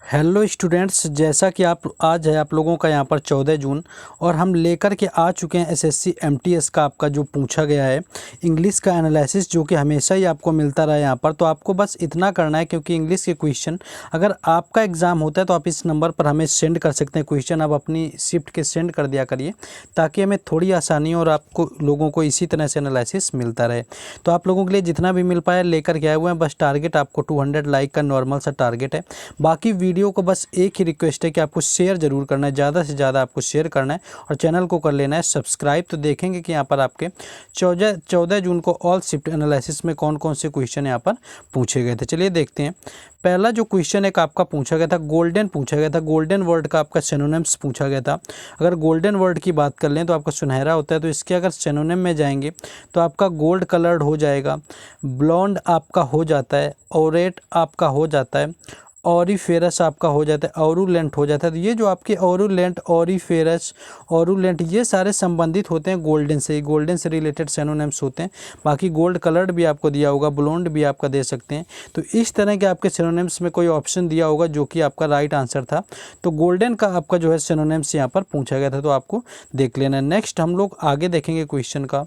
Hello students, जैसा कि आज है आप लोगों का यहाँ पर 14 जून और हम लेकर के आ चुके हैं एसएससी एमटीएस का आपका जो पूछा गया है इंग्लिश का एनालिसिस, जो कि हमेशा ही आपको मिलता रहा है यहाँ पर। तो आपको बस इतना करना है, क्योंकि इंग्लिश के क्वेश्चन अगर आपका एग्ज़ाम होता है तो आप इस नंबर पर हमें सेंड कर सकते हैं। क्वेश्चन आप अपनी शिफ्ट के सेंड कर दिया करिए, ताकि हमें थोड़ी आसानी और आपको लोगों को इसी तरह से एनालिसिस मिलता रहे। तो आप लोगों के लिए जितना भी मिल पाया लेकर के आए हुए हैं। बस टारगेट आपको 200 लाइक का नॉर्मल सा टारगेट है। बाकी वीडियो को बस एक ही रिक्वेस्ट है कि आपको शेयर जरूर करना है, ज़्यादा से ज़्यादा आपको शेयर करना है और चैनल को कर लेना है सब्सक्राइब। तो देखेंगे कि यहाँ पर आपके 14 जून को ऑल शिफ्ट एनालिसिस में कौन कौन से क्वेश्चन यहाँ पर पूछे गए थे। चलिए देखते हैं। पहला जो क्वेश्चन एक आपका पूछा गया था, गोल्डन पूछा गया था। गोल्डन वर्ड का आपका सिनोनिम्स पूछा गया था। अगर गोल्डन वर्ड की बात कर लें तो आपका सुनहरा होता है, तो इसके अगर सिनोनिम में जाएंगे तो आपका गोल्ड कलर्ड हो जाएगा, ब्लॉन्ड आपका हो जाता है, ऑरेट आपका हो जाता है, ऑरीफेरस आपका हो जाता है, ऑरुलेंट हो जाता है। तो ये जो आपके ऑरुलेंट, ऑरीफेरस, ऑरुलेंट, ये सारे संबंधित होते हैं गोल्डन से। गोल्डन से रिलेटेड सिनोनिम्स होते हैं। बाकी गोल्ड कलर्ड भी आपको दिया होगा, ब्लोंड भी आपका दे सकते हैं। तो इस तरह के आपके सिनोनिम्स में कोई ऑप्शन दिया होगा जो कि आपका राइट आंसर था। तो गोल्डन का आपका जो है सिनोनिम्स यहाँ पर पूछा गया था, तो आपको देख लेना है। नेक्स्ट हम लोग आगे देखेंगे क्वेश्चन का।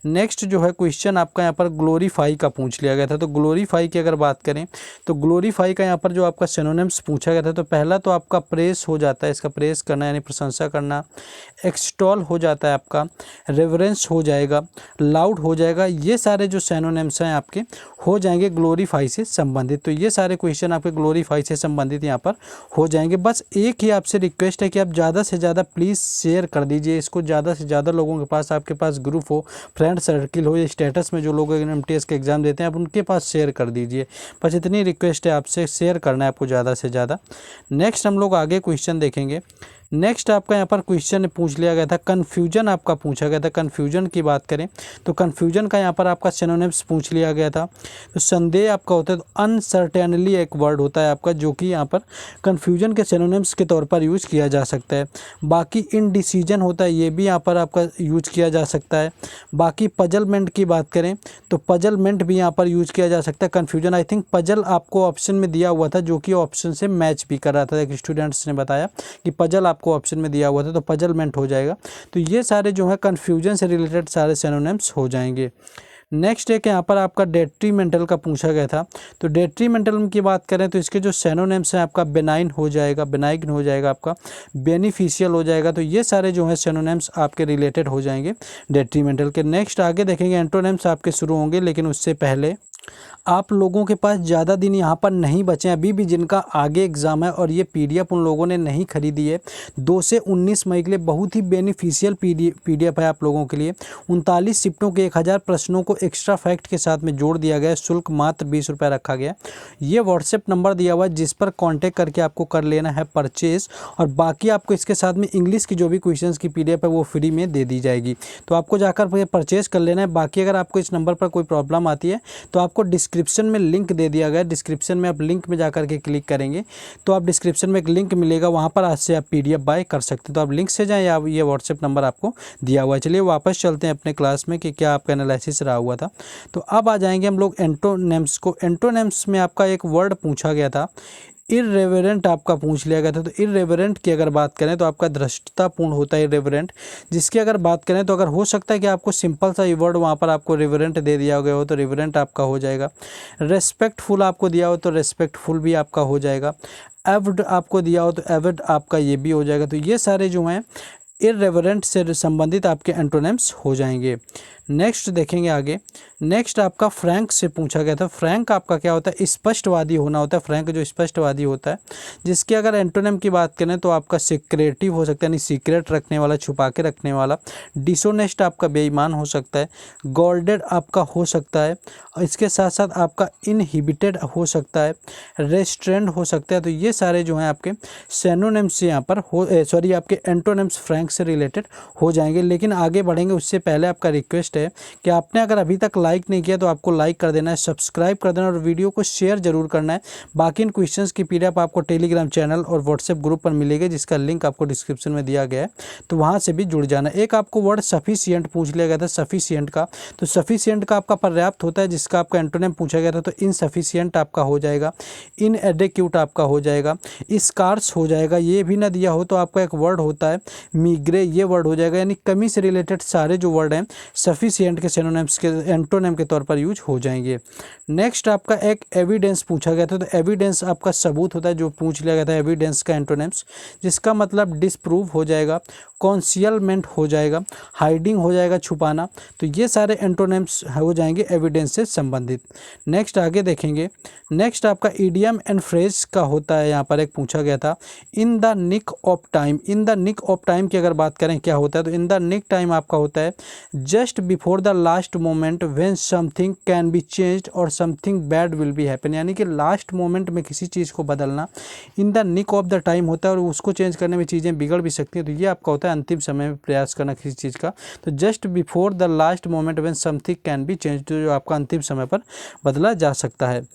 नेक्स्ट जो है क्वेश्चन आपका यहाँ पर ग्लोरीफाई का पूछ लिया गया था। तो ग्लोरीफाई की अगर बात करें तो ग्लोरीफाई का यहाँ पर जो आपका सिनोनिम्स पूछा गया था, तो पहला तो आपका प्रेस हो जाता है, इसका प्रेस करना यानी प्रशंसा करना। एक्सटॉल हो जाता है आपका, रेवरेंस हो जाएगा, लाउड हो जाएगा। ये सारे जो सिनोनिम्स हैं आपके हो जाएंगे ग्लोरीफाई से संबंधित। तो ये सारे क्वेश्चन आपके ग्लोरीफाई से संबंधित यहाँ पर हो जाएंगे। बस एक ही आपसे रिक्वेस्ट है कि आप ज़्यादा से ज़्यादा प्लीज़ शेयर कर दीजिए इसको, ज़्यादा से ज़्यादा लोगों के पास, आपके पास ग्रुप हो, फ्रेंड सर्किल हो, या स्टेटस में जो लोग एमटीएस के एग्ज़ाम देते हैं आप उनके पास शेयर कर दीजिए। बस इतनी रिक्वेस्ट है आपसे, शेयर करना है आपको ज़्यादा से ज़्यादा। नेक्स्ट हम लोग आगे क्वेश्चन देखेंगे। नेक्स्ट आपका यहाँ पर क्वेश्चन पूछ लिया गया था, कन्फ्यूजन आपका पूछा गया था। कन्फ्यूजन की बात करें तो कन्फ्यूजन का यहाँ पर आपका सिनोनिम्स पूछ लिया गया था। तो संदेह आपका होता है, तो अनसर्टेनली एक वर्ड होता है आपका, जो कि यहाँ पर कन्फ्यूजन के सिनोनिम्स के तौर पर यूज़ किया जा सकता है। बाकी इनडिसीजन होता है, ये भी यहाँ पर आपका यूज किया जा सकता है। बाकी पजलमेंट की बात करें तो पजलमेंट भी यहाँ पर यूज किया जा सकता है। कन्फ्यूजन, आई थिंक पजल आपको ऑप्शन में दिया हुआ था, जो कि ऑप्शन से मैच भी कर रहा था। एक स्टूडेंट्स ने बताया कि पजल को ऑप्शन में दिया हुआ था, तो पजलमेंट हो जाएगा। तो ये सारे जो है कन्फ्यूजन से रिलेटेड सारे सिनोनिम्स हो जाएंगे। नेक्स्ट एक यहाँ पर आपका डेट्रीमेंटल का पूछा गया था। तो डेट्रीमेंटल की बात करें तो इसके जो सिनोनिम्स हैं आपका बेनाइन हो जाएगा, बेनाइग्न हो जाएगा, आपका बेनिफिशियल हो जाएगा। तो ये सारे जो है सिनोनिम्स आपके रिलेटेड हो जाएंगे डेट्रीमेंटल के। नेक्स्ट आगे देखेंगे, एंटोनिम्स आपके शुरू होंगे, लेकिन उससे पहले आप लोगों के पास ज़्यादा दिन यहाँ पर नहीं बचे हैं अभी भी, जिनका आगे एग्ज़ाम है और ये पीडीएफ उन लोगों ने नहीं खरीदी है। 2 से 19 मई के लिए बहुत ही बेनिफिशियल पीडीएफ है आप लोगों के लिए। 39 शिफ्टों के 1000 प्रश्नों को एक्स्ट्रा फैक्ट के साथ में जोड़ दिया गया। शुल्क मात्र 20 रुपये रखा गया। ये व्हाट्सएप नंबर दिया हुआ है, जिस पर कॉन्टैक्ट करके आपको कर लेना है परचेज़। और बाकी आपको इसके साथ में इंग्लिश की जो भी क्वेश्चन की पीडीएफ है वो फ्री में दे दी जाएगी। तो आपको जाकर परचेज़ कर लेना है। बाकी अगर आपको इस नंबर पर कोई प्रॉब्लम आती है तो आपको डिस्क्रिप्शन में लिंक दे दिया गया। डिस्क्रिप्शन में आप लिंक में जाकर के क्लिक करेंगे तो आप डिस्क्रिप्शन में एक लिंक मिलेगा, वहां पर आज से आप पीडीएफ बाय कर सकते हैं। तो आप लिंक से जाएं, या ये व्हाट्सएप नंबर आपको दिया हुआ है। चलिए वापस चलते हैं अपने क्लास में कि क्या आपका एनालिसिस रहा हुआ था। तो अब आ जाएंगे हम लोग एंटोनिम्स को। एंटोनिम्स में आपका एक वर्ड पूछा गया था, इर्रेवरेंट आपका पूछ लिया गया था। तो इर्रेवरेंट की अगर बात करें तो आपका धृष्टतापूर्ण होता है इर्रेवरेंट। जिसकी अगर बात करें तो अगर हो सकता है कि आपको सिंपल सा वर्ड वहाँ पर आपको रिवरेंट दे दिया गया हो, तो रिवरेंट आपका हो जाएगा। रेस्पेक्टफुल आपको दिया हो तो रेस्पेक्टफुल भी आपका हो जाएगा। एव्ड आपको दिया हो तो एव्ड आपका ये भी हो जाएगा। तो ये सारे जो हैं इर्रेवरेंट से संबंधित आपके एंटोनिम्स हो जाएंगे। नेक्स्ट देखेंगे आगे। नेक्स्ट आपका फ्रैंक से पूछा गया था। फ्रैंक आपका क्या होता है, स्पष्टवादी होना होता है। फ्रैंक जो स्पष्टवादी होता है, जिसकी अगर एंटोनिम की बात करें तो आपका सीक्रेटिव हो सकता है, यानी सीक्रेट रखने वाला, छुपा के रखने वाला। डिसोनेस्ट आपका बेईमान हो सकता है। गॉल्डेड आपका हो सकता है, और इसके साथ साथ आपका इनहिबिटेड हो सकता है, रेस्ट्रेंड हो सकता है। तो ये सारे जो हैं आपके सिनोनिम्स यहाँ पर आपके एंटोनिम्स फ्रैंक से रिलेटेड हो जाएंगे। लेकिन आगे बढ़ेंगे उससे पहले आपका रिक्वेस्ट है कि आपने अगर अभी तक लाइक नहीं किया तो आपको लाइक कर देना है, सब्सक्राइब कर देना और वीडियो को शेयर जरूर करना है। बाकी इन क्वेश्चंस की पीडीएफ आपको टेलीग्राम चैनल और व्हाट्सएप ग्रुप पर मिलेगी, जिसका लिंक आपको डिस्क्रिप्शन में दिया गया है, तो वहाँ से भी जुड़ जाना। एक आपको वर्ड सफिशिएंट पूछ लिया गया था, सफिशिएंट का, तो सफिशिएंट का आपका पर्याप्त होता है, जिसका आपका एंटोनिम पूछा गया था, तो इनसफिशिएंट आपका हो जाएगा, इनएडेक्यूट आपका हो जाएगा, स्कार्स हो जाएगा। ये भी ना दिया हो तो आपका एक वर्ड होता है मीग्रे, ये वर्ड हो जाएगा। यानी कमी से रिलेटेड सारे जो वर्ड हैं सफिशिएंट के सिनोनिम्स के एंटोनिम के तौर पर यूज हो जाएंगे। नेक्स्ट आपका एक एविडेंस पूछा गया था, तो एविडेंस आपका सबूत होता है, जो पूछ लिया गया था एविडेंस का एंटोनिम्स, जिसका मतलब डिसप्रूव हो जाएगा, कॉन्सियलमेंट हो जाएगा, हाइडिंग हो जाएगा, छुपाना। तो ये सारे एंटोनिम्स हो जाएंगे एविडेंस से संबंधित। नेक्स्ट आगे देखेंगे। नेक्स्ट आपका इडियम एंड फ्रेज का होता है, यहाँ पर एक पूछा गया था in the nick of time. In the nick of time की अगर बात करें क्या होता है, तो इन द निक टाइम आपका होता है just before the last moment when something can be changed और something bad will be happen. यानी कि लास्ट मोमेंट में किसी चीज़ को बदलना in the nick of the time होता है, और उसको चेंज करने में चीज़ें बिगड़ भी सकती हैं। तो ये आपका होता है अंतिम समय में प्रयास करना किसी चीज़ का। तो just before the last moment when something can be changed, जो आपका अंतिम समय पर बदला जा सकता है।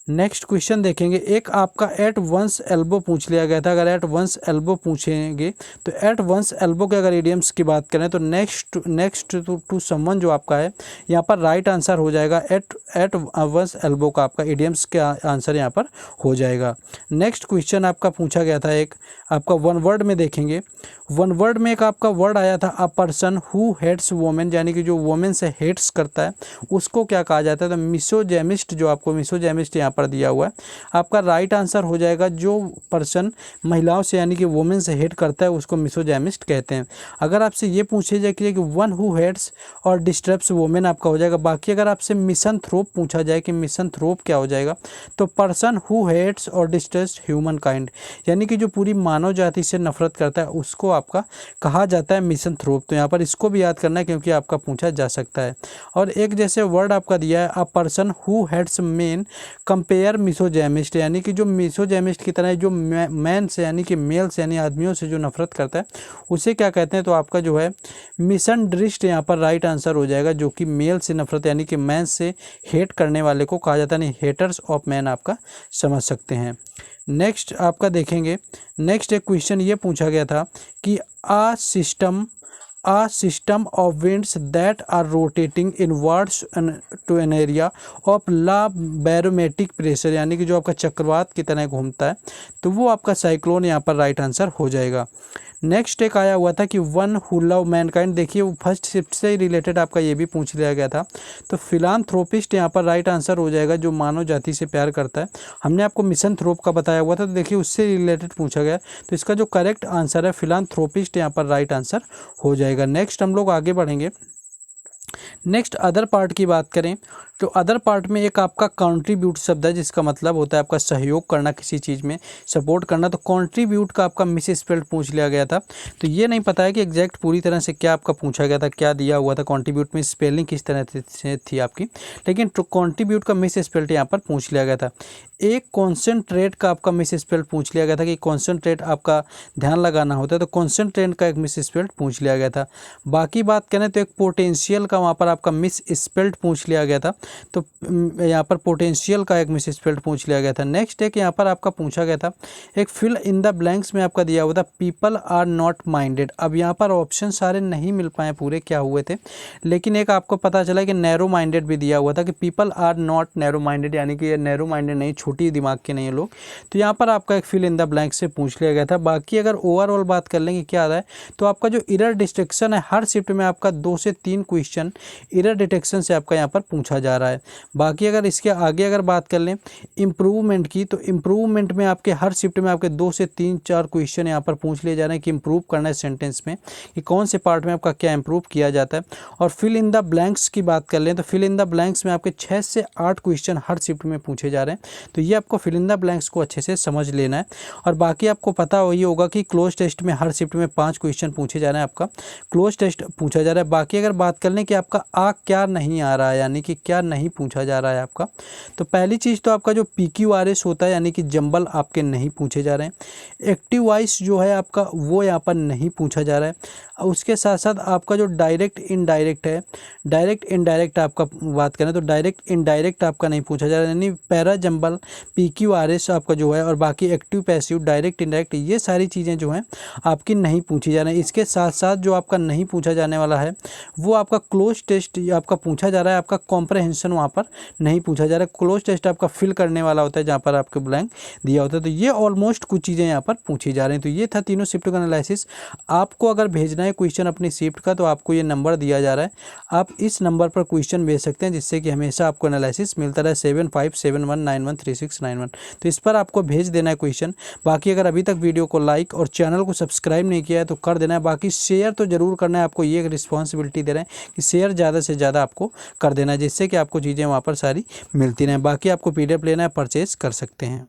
नेक्स्ट क्वेश्चन देखेंगे। एक आपका एट वंस एल्बो पूछ लिया गया था। अगर एट वंस एल्बो पूछेंगे तो एट वंस एल्बो के अगर इडियम्स की बात करें तो नेक्स्ट टू समवन जो आपका है यहाँ पर राइट आंसर हो जाएगा। एट वंस एल्बो का आपका इडियम्स का आंसर यहाँ पर हो जाएगा। नेक्स्ट क्वेश्चन आपका पूछा गया था, एक आपका वन वर्ड में देखेंगे। वन वर्ड में एक आपका वर्ड आया था a person who hates women, यानी कि जो वोमेन से हेट्स करता है उसको क्या कहा जाता है, तो मिसोजेमिस्ट, जो आपको मिसोजेमिस्ट यहाँ पर दिया हुआ है, आपका राइट आंसर हो जाएगा। जो पर्सन महिलाओं से यानी कि वोमेन से हेट करता है उसको मिसोजेमिस्ट कहते हैं। अगर आपसे ये पूछे जाए कि वन हु हेट्स और डिस्टर्ब्स वोमेन आपका हो जाएगा। बाकी अगर आपसे मिसनथ्रोप पूछा जाए कि मिसनथ्रोप क्या हो जाएगा, तो पर्सन हु हेट्स और डिस्टर्ब्स ह्यूमन काइंड, यानी कि जो पूरी मानव जाति से नफरत करता है उसको आपका कहा जाता है मिसनथ्रोप। तो यहाँ पर इसको भी याद करना है क्योंकि आपका पूछा जा सकता है। और एक जैसे वर्ड आपका दिया है a person who hates men compare misogamist, यानी कि जो मिसोजेमिस्ट की तरह जो मैन से यानी कि मेल से यानी आदमियों से जो नफरत करता है उसे क्या कहते हैं, तो आपका जो है मिसनड्रिस्ट यहाँ पर राइट आंसर हो जाएगा। जो कि मेल से नफरत यानी कि मैन से हेट करने वाले को कहा जाता है, नहीं हेटर्स ऑफ मैन आपका समझ सकते हैं। नेक्स्ट आपका देखेंगे। नेक्स्ट एक क्वेश्चन ये पूछा गया था कि a system of winds that are rotating inwards to an area of low barometric pressure, यानी कि जो आपका चक्रवात की तरह घूमता है, तो वो आपका साइक्लोन यहाँ पर राइट आंसर हो जाएगा। नेक्स्ट एक आया हुआ था कि वन हु लव मैनकाइंड, देखिए वो फर्स्ट शिफ्ट से रिलेटेड आपका ये भी पूछ लिया गया था। तो फिलांथ्रोपिस्ट यहाँ पर राइट आंसर हो जाएगा, जो मानव जाति से प्यार करता है। हमने आपको मिसनथ्रोप का बताया हुआ था, तो देखिए उससे रिलेटेड पूछा गया, तो इसका जो करेक्ट आंसर है फिलांथ्रोपिस्ट यहाँ पर राइट आंसर हो जाएगा। नेक्स्ट हम लोग आगे बढ़ेंगे। नेक्स्ट अदर पार्ट की बात करें तो अदर पार्ट में एक आपका कंट्रीब्यूट शब्द है, जिसका मतलब होता है आपका सहयोग करना, किसी चीज़ में सपोर्ट करना। तो कंट्रीब्यूट का आपका मिस स्पेल्ड पूछ लिया गया था। तो ये नहीं पता है कि एग्जैक्ट पूरी तरह से क्या आपका पूछा गया था, क्या दिया हुआ था कंट्रीब्यूट में, स्पेलिंग किस तरह से थी आपकी, लेकिन कंट्रीब्यूट का मिस स्पेल्ड यहाँ पर पूछ लिया गया था। एक कॉन्सेंट्रेट का आपका मिस स्पेल्ड पूछ लिया गया था कि कॉन्सेंट्रेट आपका ध्यान लगाना होता है, तो कॉन्सेंट्रेट का एक मिस स्पेल्ड पूछ लिया गया था। बाकी बात करें तो एक पोटेंशियल का वहाँ पर आपका मिस स्पेल्ड पूछ लिया गया था, तो यहाँ पर पोटेंशियल का एक मिस स्पेल्ड पूछ लिया गया था। नेक्स्ट एक यहाँ पर आपका पूछा गया था एक फिल इन द ब्लैंक्स में आपका दिया हुआ था पीपल आर नॉट माइंडेड। अब यहाँ पर ऑप्शन सारे नहीं मिल पाए पूरे क्या हुए थे, लेकिन एक आपको पता चला कि नैरो माइंडेड भी दिया हुआ था कि people are not narrow minded, यानी कि ये नैरो माइंडेड नहीं, छोटी दिमाग के नहीं है लोग। तो यहाँ पर आपका एक फिल इन द ब्लैंक से पूछ लिया गया था। बाकी अगर ओवरऑल बात कर लेंगे क्या आ रहा है, तो आपका जो एरर डिटेक्शन है हर शिफ्ट में आपका 2 से 3 क्वेश्चन एरर डिटेक्शन से आपका यहाँ पर पूछा जा रहा है। बाकी अगर इसके आगे अगर बात कर लें इम्प्रूवमेंट की, तो इम्प्रूवमेंट में आपके हर शिफ्ट में आपके 2 से 3-4 क्वेश्चन यहाँ पर पूछ लिए जा रहे हैं कि इम्प्रूव करना है सेंटेंस में, कि कौन से पार्ट में आपका क्या इम्प्रूव किया जाता है। और फिल इन द ब्लैंक्स की बात कर लें तो फिल इन द ब्लैंक्स में आपके 6 से 8 क्वेश्चन हर शिफ्ट में पूछे जा रहे हैं। तो ये आपको फिल इन द ब्लैंक्स को अच्छे से समझ लेना है। और बाकी आपको पता वही होगा कि क्लोज टेस्ट में हर शिफ्ट में 5 क्वेश्चन पूछे जा रहे हैं, आपका क्लोज टेस्ट पूछा जा रहा है। बाकी अगर बात कर लें कि आपका आपका क्या नहीं आ रहा है, यानी कि क्या नहीं पूछा जा रहा है आपका। तो पहली चीज़ तो आपका जो PQRS होता है यानी कि जंबल आपके नहीं पूछे जा रहे हैं। एक्टिव वॉइस जो है आपका वो यहाँ पर नहीं पूछा जा रहा है। उसके साथ साथ आपका जो डायरेक्ट इनडायरेक्ट है, डायरेक्ट इनडायरेक्ट आपका बात करें तो डायरेक्ट इनडायरेक्ट आपका नहीं पूछा जा रहा है, यानी पैरा जंबल PQRS आपका जो है और बाकी एक्टिव पैसिव डायरेक्ट इनडायरेक्ट ये सारी चीज़ें जो हैं आपकी नहीं पूछी जा रही हैं। इसके साथ साथ जो आपका नहीं पूछा जाने वाला है वो आपका क्लोज टेस्ट आपका पूछा जा रहा है, आपका कॉम्प्रहेंशन वहाँ पर नहीं पूछा जा रहा है। क्लोज टेस्ट आपका फिल करने वाला होता है जहाँ पर आपके ब्लैंक दिया होता है। तो ये ऑलमोस्ट कुछ चीज़ें यहाँ पर पूछी जा रही हैं। तो ये था तीनों शिफ्ट का एनालिसिस। आपको अगर भेजना है क्वेश्चन अपनी शिफ्ट का तो आपको ये नंबर दिया जा रहा है, आप इस नंबर पर क्वेश्चन भेज सकते हैं जिससे कि हमेशा आपको एनालिसिस मिलता रहे 7571913691। तो इस पर आपको भेज देना है क्वेश्चन। बाकी अगर अभी तक वीडियो को लाइक और चैनल को सब्सक्राइब नहीं किया है तो कर देना है। बाकी शेयर तो जरूर करना है, आपको ये एक रिस्पॉन्सिबिलिटी दे रहे हैं कि शेयर ज़्यादा से ज़्यादा आपको कर देना है जिससे कि आपको चीज़ें वहाँ पर सारी मिलती रहें। बाकी आपको PDF लेना है, परचेज कर सकते हैं।